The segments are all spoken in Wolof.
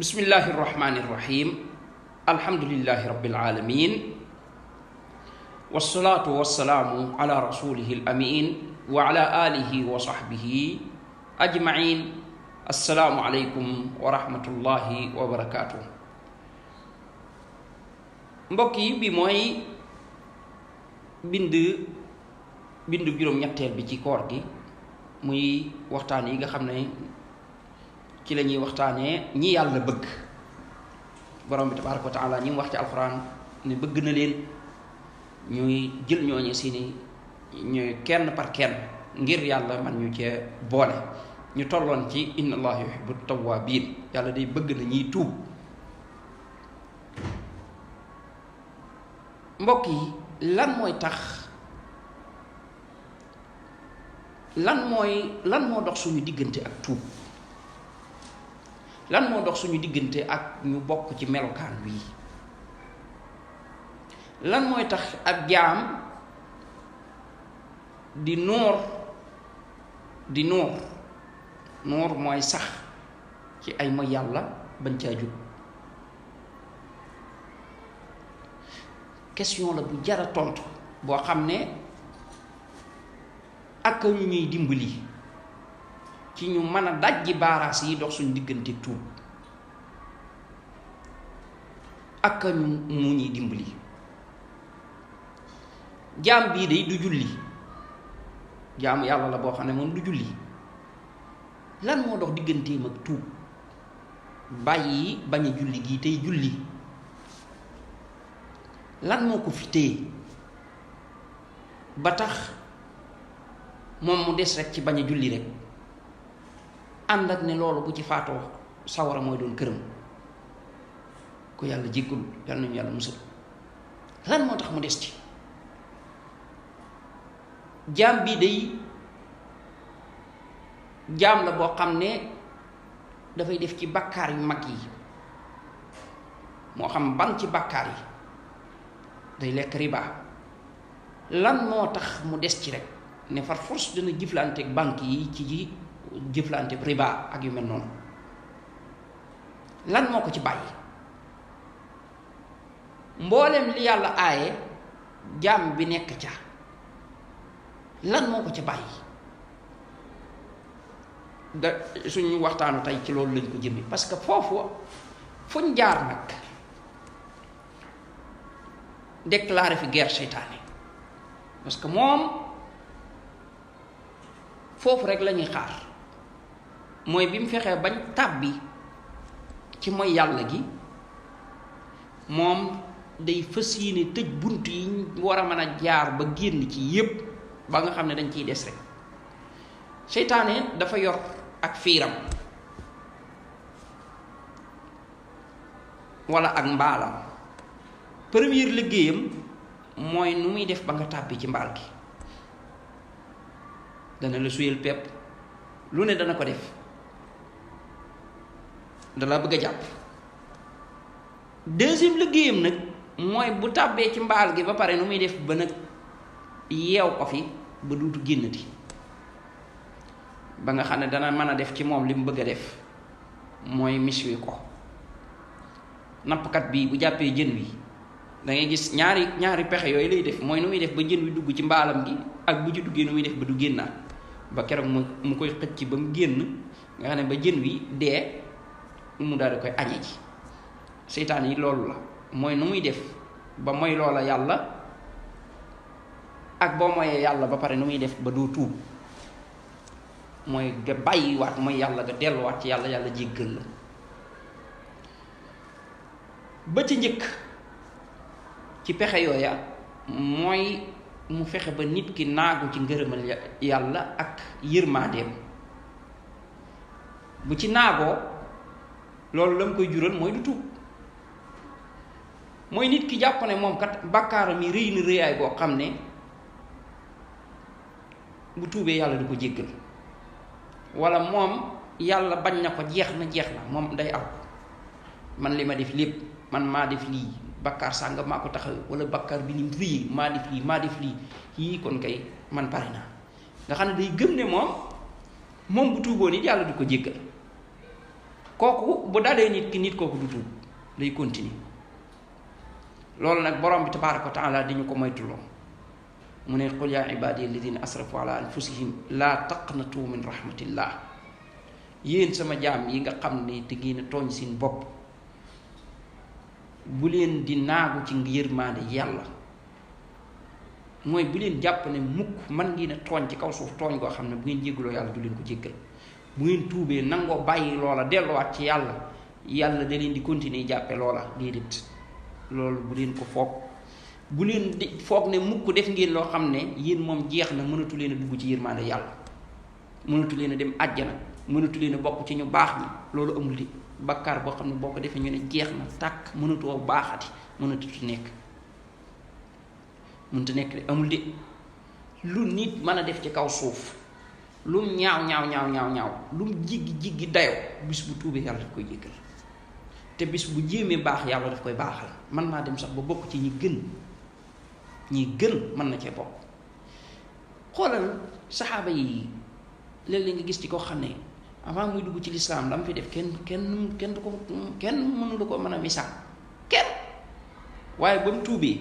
Bismillahirrahmanirrahim. Alhamdulillahi rabbil alamin. Wassalatu wassalamu ala rasulihil amin wa ala alihi wa sahbihi ajma'in. Assalamu alaikum wa rahmatullahi wa barakatuh. Mbokk yi bi mooy bindu juróom-ñetteel bi ci koor gi, muy waxtaan yi nga xam ne ci la ñuy waxtaanee ñi yàlla bëgg. borom bi tabaaraka wa taala ñi mu wax ci alxuraan ne bëgg na leen, ñuy jël ñooñu seeni ñooy kenn par kenn ngir yàlla man ñu cee boole. ñu tolloon ci inna allaha yuhibbu tawwaabiin, yàlla day bëgg na ñiy tuub. mbokk yi, lan moo dox suñu diggante ak tuub? lan moo dox suñu diggante ak ñu bokk ci melokaan bii? lan mooy tax ab jaam di nuur mooy sax ci ay mooy yàlla bañ caa jub? question la bu jara tontu boo xam ne ak ñu ñuy dimbali ci ñu mën a dajji baaraas yi dox suñu diggante tuub, ak ñu mu ñuy dimbali. jaam bii de du julli, jaamu yàlla la boo xam ne moom du julli. lan moo dox digganteem ak tuub bàyyi bañ a julli gi tey julli? lan moo ko fi téye ba tax moom mu des rek ci bañ a julli rek, ànd ak ne loolu bu ci faatoo sawara mooy doon këram? ku yàlla jéggul yal nañu yàlla musal. lan moo tax mu des ci? jaam bii day jaam la boo xam ne dafay def ci bakkaar yu mag yi, moo xam ban ci bakkaar yi. day lekk riba. lan moo tax mu des ci rek ne far force dina jëflanteeg banque yi ci jëflante riba ak yu mel noonu? lan moo ko ci bàyyi? mboolem li yàlla aaye jaam bi nekk ca, lan moo ko ca bàyyi? da suñu waxtaanu tey ci loolu lañ ko jëmee, parce que foofu fuñ jaar nag déclaré fi guerre seytaane, parce que moom foofu rek lañuy xaar. mooy bi mu fexee bañ tàbbi ci mooy yàlla gi, moom day fas yéene tëj bunt yi ñu war a mën a jaar ba génn ci yépp, ba nga xam ne dañ ciy des rek. seytaane dafa yor ak fiiram walla ak mbaalam. première liggéeyam mooy nu muy def ba nga tàbbi ci mbaal gi. dana la suyal pepp, lu ne dana ko def, dala bëgg a jàpp. deuxième liggéeyam nag mooy bu tàbbee ci mbaal gi ba pare nu muy def ba nag yeew ko fi ba duutu génnati, ba nga xam ne dana mën a def ci moom li mu bëgg a def, mooy miswi ko. nappkat bi bu jàppee jën wi, da ngay gis ñaari pexe yooyu lay def. mooy nu muy def ba jën wi dugg ci mbaalam gi, ak bu ci duggee nu muy def ba du génnaat, ba keroog mu koy xëcc ba mu génn, nga xam ne ba jën wi dee mu daal di koy añe ji. seytaan yi loolu la, mooy nu muy def ba mooy loola yàlla, ak boo moyee yàlla ba pare nu muy def ba doo tuub, mooy nga bàyyiwaat mooy yàlla, nga delluwaat ci yàlla, yàlla jéggal la. ba ci njëkk ci pexe yooya mooy mu fexe ba nit ki naagu ci ngërëmal yàlla ak yërmaandeem. bu ci naagoo, loolu la mu koy jural mooy du tuub. mooy nit ki jàpp ne moom kat bàkkaaram yi rëy na rëyaay boo xam ne bu tuubee yàlla du ko jéggal, walla moom yàlla bañ na ko, jeex na moom day aw. man li ma def lépp, man maa def lii, bakkaar sànga maa ko taxaw, walla bakkaar bi ni rëy, maa def lii yii, kon kay man pare naa. nga xam ne day gëm ne moom bu tuuboo nit yàlla du ko jéggal. kooku bu dalee nit ki nit kooku du tuub day continuer. loolu nag borom bi tabaaraka wa taala di ñu ko moytuloo mu ne qul yaa ibaadiya alladina asrafu ala anfusihim laa taqnatu min rahmatillah. yéen sama jaam yi nga xam ne te ngeen a tooñ seen bopp bu leen di naagu ci yërmaande yàlla. mooy bu leen jàpp ne mukk man ngeen a tooñ ci kaw suuf tooñ koo xam ne bu ngeen jéggaloo yàlla du leen ko jéggal. bu ngeen tuubee nangoo bàyyi loola delluwaat ci yàlla yàlla da leen di continuer jàppe loola déedéet. loolu bu leen ko foog bu leen di foog ne mukk def ngeen loo xam ne yéen moom jeex na mënatu leen a dugg ci yërmaande yàlla, mënatu leen a dem àjjana, mënatu leen a bokk ci ñu baax ñi. loolu amul di bakkaar boo xam ne boo ko defee ñu ne jeex na tàkk mënatoo baaxati mënatu nekk mënta nekk de amul de. lu nit mën a def ci kaw suuf lum ñaaw lum jiggi dayoo bis bu tuubee yàlla daf koy jéggal. te bis bu jéemee baax yàlla daf koy baaxal. man naa dem sax ba bokk ci ñi gën mën na cee bokk. xoolal saxaaba yi léeg-léeg nga gis ci koo xam ne avant muy dugg ci lislaam la mu fi def kenn du ko mënu la ko mën a misaal kenn. waaye ba mu tuubee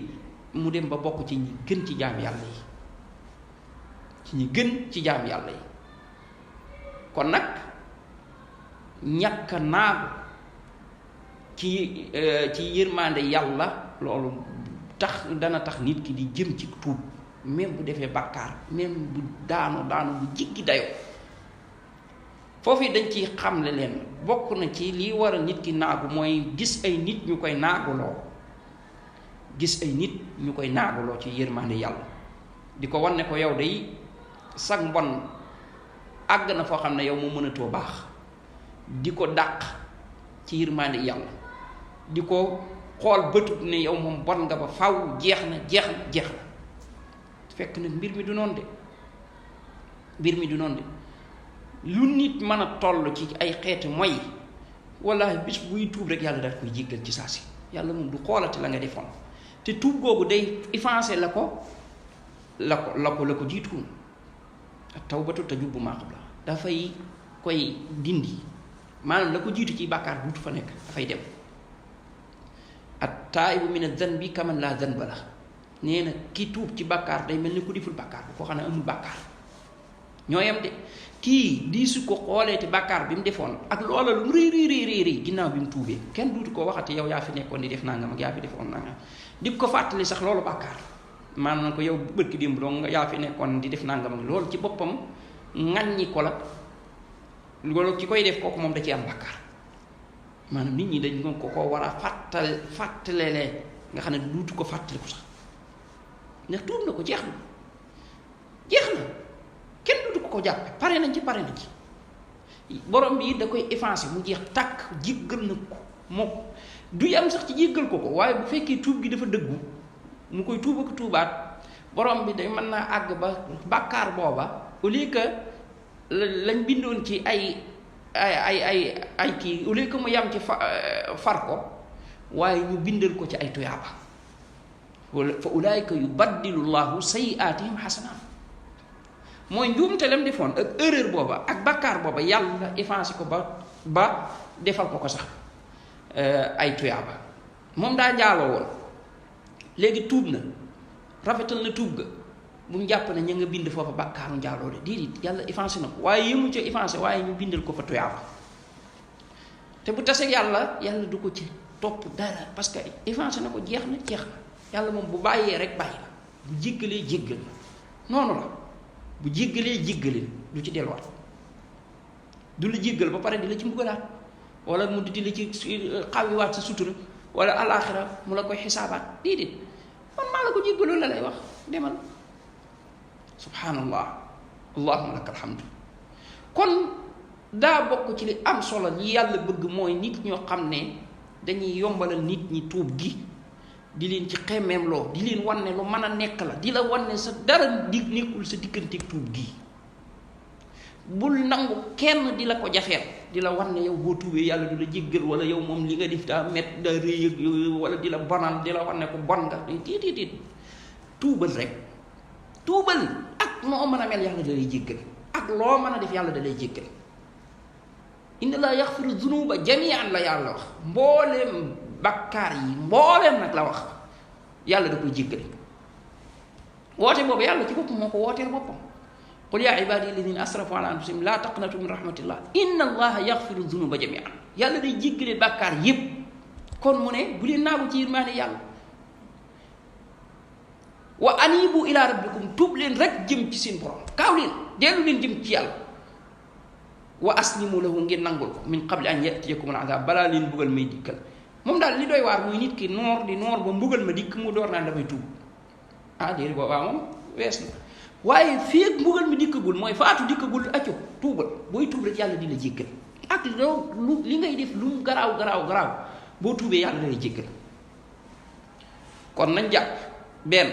mu dem ba bokk ci ñi gën ci jaam yàlla yi, ci ñi gën ci jaam yàlla yi. kon nag ñàkk naagu ci yërmande yàlla loolu dana tax nit ki di jëm ci tuub même bu defee bàkkaar même bu daanu bu jiggi dayoo. foofu dañ ciy xamle leen bokk na ci lii war a nit ki naagu mooy gis ay nit ñu koy naaguloo ci yërmande yàlla di ko wan ne ko yow day sag mbon àgg na foo xam ne yow moo mënatoo baax, di ko dàq ci yërmande yàlla, di ko xool bëtut ne yow moom bon nga ba faw jeex na fekk nag mbir mi du noonu de. lu nit mën a toll ci ay xeeti moy walla bis buy tuub rek yàlla daf koy jéggal ci saa si. yàlla moom du xoolati la nga defoon te tuub googu day effacer la ko jiituwoon. tawbatu tajubbu maa qabla dafay koy dindi, maanaam la ko jiitu ci bàkkaar duutu fa nekk, dafay dem. at taa'ibu mina zanbi kaman laa zanba la. nee na ki tuub ci bàkkaar day mel ni ku deful bàkkaar bu ko xam ne amul bàkkaar ñoo yem de. kii di su ko xoolee te bàkkaar bi mu defoon ak loola lu rëy ginnaaw bi mu tuubee kenn duutu ko waxati yow yaa fi nekkoon di def nangam ak yaa fi defoon nangam di ko fàttali sax loolu bàkkaar. maanaam ko yow bërki démb dong yaa fi nekkoon di def nangam ak loolu ci boppam ŋàññi ko la. loolu ki koy def kooku moom da ci am bàkkaar. maanaam nit ñi dañ ko war a fàttalelee nga xam ne duutu ko fàttaliku sax ndax tuub na ko jeex na kenn duutu ko jàppe pare nañ ci borom bi da koy effacer mu jeex tàkk jéggal na ko moom du yam sax ci jéggal ko waaye bu fekkee tuub gi dafa dëggu mu koy tuub ak tuubaat borom bi day mën naa àgg ba bàkkaar booba au lieu que lañ bindoon ci ay kii au lieu que mu yam ci far ko waaye ñu bindal ko ci ay tuyaaba fa ulaayka yubaddilu llahu sayyi'aatihim xasanaat. mooy njuumte lam defoon ak erreur booba ak bàkkaar booba yàlla effacé ko ba defal ko sax ay tuyaaba. moom daa njaaloo woon léegi tuub na rafetal na tuub ga bu mu jàpp ne ña nga bind foofa bàkkaaru njaaloo de déedéet yàlla effacé na ko waaye yëmu ca effacé waaye ñu bindal ko fa tuyaaba. te bu tasee yàlla du ko ci topp dara parce que effacé na ko jeex na yàlla moom bu bàyyee rek bàyyi la, bu jéggalee jéggal la noonu la. bu jéggalee jéggaleen du ci delluwaat, du la jéggal ba pare di la ci mbugalaat wala mu di la ci xawiwaat sa sutura wala alaaxira mu la koy xisaabaat déedéet. man maa la ko jéggaloo la lay wax demal. subhanallah allahumma lakal hamdu. kon daa bokk ci li am solo li yàlla bëgg mooy nit ñoo xam ne dañuy yombalal nit ñi tuub gi, di leen ci xemmeem loo, di leen wan ne lu mën a nekk la, di la wan ne sa dara nekkul sa digganteeg tuub gi. bul nangu kenn di la ko jafeel, di la wan ne yow boo tuubee yàlla du la jéggal wala yow moom li nga def daa met daa rëy ak wala di la bonal, di la wan ne ko bon nga tiit. tuubal rek, tuubal ak noo mën a mel yàlla da lay jéggal, ak loo mën a def yàlla da lay jéggal. inna allaha yaxfiru zunuba jamian la yàlla wax mbooleem bakkaar yi mbooleem nag la wax yàlla da koy jéggale woote boobu yàlla ci boppam moo ko wooteel boppam qul yaa ibaadi alladina asrafu ala anfusihim laa taqnatu min rahmatillah inna allaha yaxfiru zunuba jamian yàlla day jéggale bàkkaar yépp kon mu ne bu leen naagu ci yërmaane yàlla wa anibu ila rabbikum tuub leen rek jëm ci seen borom kaaw leen dellu leen jëm ci yàlla wa aslimu lahu ngeen nangul ko min qabli an yatiyakum al azab balaa leen mbugal may dikkal moom daal li doy waar muy nit ki noor di noor ba mbugal ma dikk mu door naan damay tuub déedéet boobaa moom wees na waaye fii ak mbugal mi dikkagul mooy faatu dikkagul acco tuubal booy tuub rek yàlla di la jéggal ak lu li ngay def lu mu garaaw boo tuubee yàlla lay jéggal kon nañ jàpp benn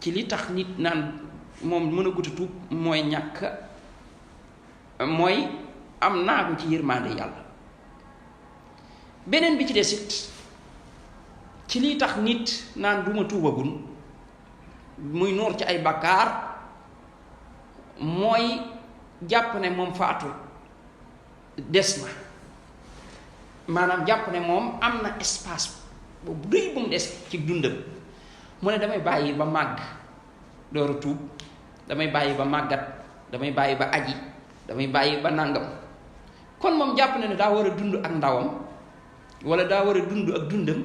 ci li tax nit naan moom mën a guta tuub mooy mooy am naagu ci yërmaande yàlla beneen bi ci des it ci li tax nit naan duma tuubagul muy noor ci ay bakkaar mooy jàpp ne moom faatu des na maanaam jàpp ne moom am na espace boobu rëy bu mu des ci dundam mu ne damay bàyyi ba màgg door a tuub damay bàyyi ba màggat damay bàyyi ba aji damay bàyyi ba nàngam kon moom jàpp na ne daa war a dund ak ndawam wala daa war a dund ak dundam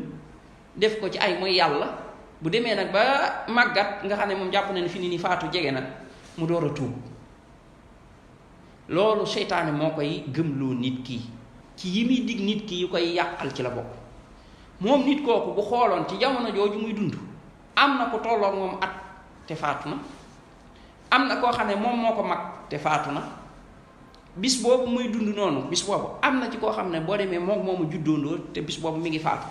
def ko ci ay mooy yàlla bu demee nag ba màggat nga xam ne moom jàpp na ne fi ni faatu jege na mu door a tuub loolu seytaane moo koy gëmloo nit ki ci yi muy dig nit ki yu koy yàqal ci la bokk moom nit kooku bu xooloon ci jamono jooju muy dund am na ko tolloog moom at te faatu na am na koo xam ne moom moo ko mag te faatu na bis boobu muy dund noonu bis boobu am na ci koo xam ne boo demee moom moomu juddoondoo te bis boobu mi ngi faatu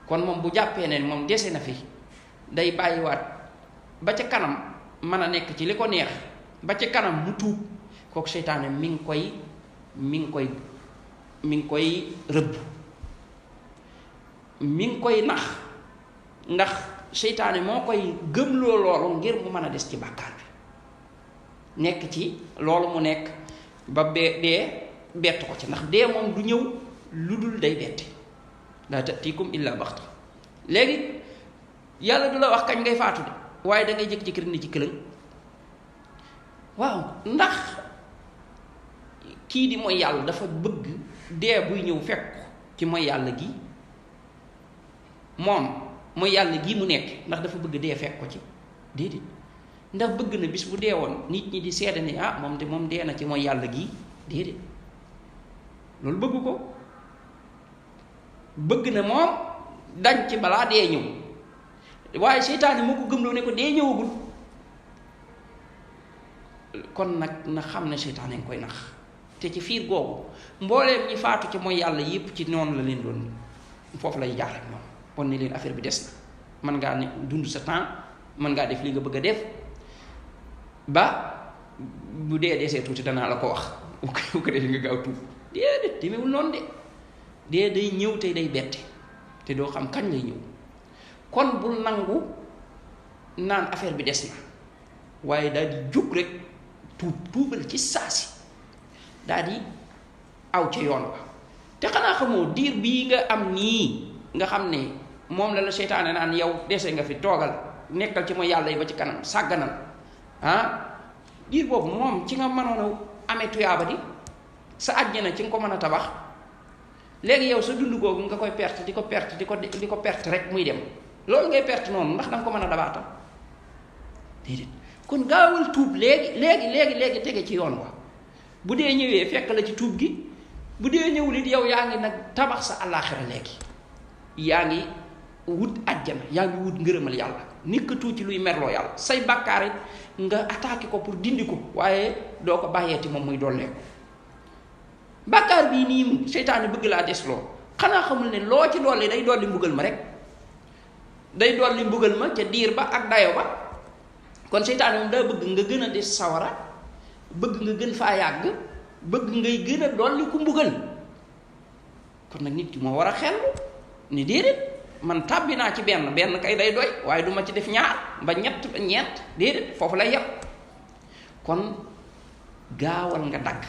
kon moom bu jàppee ne moom dese na fi day bàyyiwaat ba ca kanam mën a nekk ci li ko neex ba ca kanam mu tuub kooku seytaane mi ngi koy rëbb mi ngi koy nax ndax seytaane moo koy gëmloo loolu ngir mu mën a des ci bàkkaar bi nekk ci loolu mu nekk ba dee bett ko ci ndax dee moom du ñëw lu dul day bette laa tatikum illa baxta léegi yàlla du la wax kañ ngay faatu de waaye da ngay jékki-jékki rek ni ci këlëng waaw ndax kii di mooy yàlla dafa bëgg dee buy ñëw fekk ci mooy yàlla gi moom mooy yàlla gi mu nekk ndax dafa bëgg dee fekk ko ci déedéet ndax bëgg na bis bu dee woon nit ñi di seede ni moom dee na ci mooy yàlla gi déedéet loolu bëgg ko bëgg na moom dañ ci balaa dee ñëw waaye seytaane moo ko gëmloo ne ko dee ñëwagul kon nag na xam ne seytaane nga koy nax te ci fiir googu mbooleem ñi faatu ci mooy yàlla yépp ci noonu la leen doon foofu lay jaar ak ñoom kon ne leen affaire bi des na mën ngaa ne dund sa temps mën ngaa def li nga bëgg a def ba bu dee desee tuuti danaa la ko wax bu ko defee nga gaaw tuub déedéet demewul noonu de dee day ñëw tey day bette te doo xam kañ lay ñëw kon bul nangu naan affaire bi des na waaye daal di jóg rek tuubal ci saasi daal di aw ca yoon wa te xanaa xamoo diir bii nga am nii nga xam ne moom la seytaane naan yow dese nga fi toogal nekkal ci mooy yàlla yi ba ci kanam sàgganal diir boobu moom ci nga mënoon a amee tuyaaba di sa àjjana ci nga ko mën a tabax léegi yow sa dund googu nga koy perte di ko perte rek muy dem loolu ngay perte noonu ndax danga ko mën a dabaatal déedéet kon gaawal tuub léegi tege ci yoon wa bu dee ñëwee fekk la ci tuub gi bu dee ñëwul it yow yaa ngi nag tabax sa àllaaxira léegi yaa ngi wut àjjana yaa ngi wut ngërëmal yàlla nekkatoo ci luy merloo yàlla say bàkkaar it nga attaqué ko pour dindi ko waaye doo ko bàyyeeti moom muy dollee ko bàkkaar bii nii seytaane bëgg laa des loo xanaa xamul ne loo ci dolli day dolli mbugal ma rek day dolli mbugal ma ca diir ba ak dayo ba kon seytaane moom daa bëgg nga gën a des sawara bëgg nga gën faa yàgg bëgg ngay gën a dolli ku mbugal kon nag nit ki moo war a xel ni déedéet man tàbbi naa ci benn kay day doy waaye duma ci def ñaar ba ñett ba ñeent déedéet foofu lay yem kon gaawal nga dagg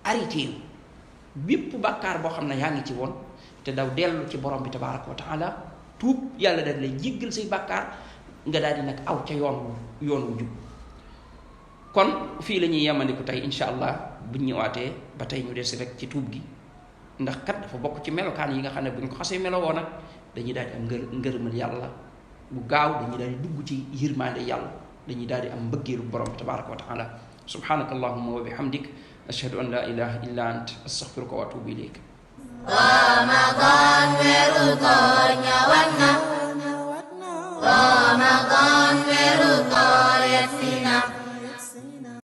arrêté bépp bàkkaar boo xam ne yaa ngi ci woon te daw dellu ci borom bi tabaraka wa taala tuub yàlla daal lay jéggal say bàkkaar nga daal di nag aw ca yoon wu jub. kon fii la ñuy yemandiku tey insha allah buñ ñëwaatee ba tey ñu des rek ci tuub gi, ndax kat dafa bokk ci melokaan yi nga xam ne buñ ko xasee melowoo nag dañuy daal di am ngërëmal yàlla bu gaaw, dañuy daal di dugg ci yërmaande yàlla, dañuy daal di am mbëggeelu borom bi tabaraka wa taala. subhanaka allahumma wa bihamdik ashhadu an la ilaha illa ant astaghfiruka wa atubu ilayk. Ramadan weeru koor ñëwaat na, Ramadan weeru koor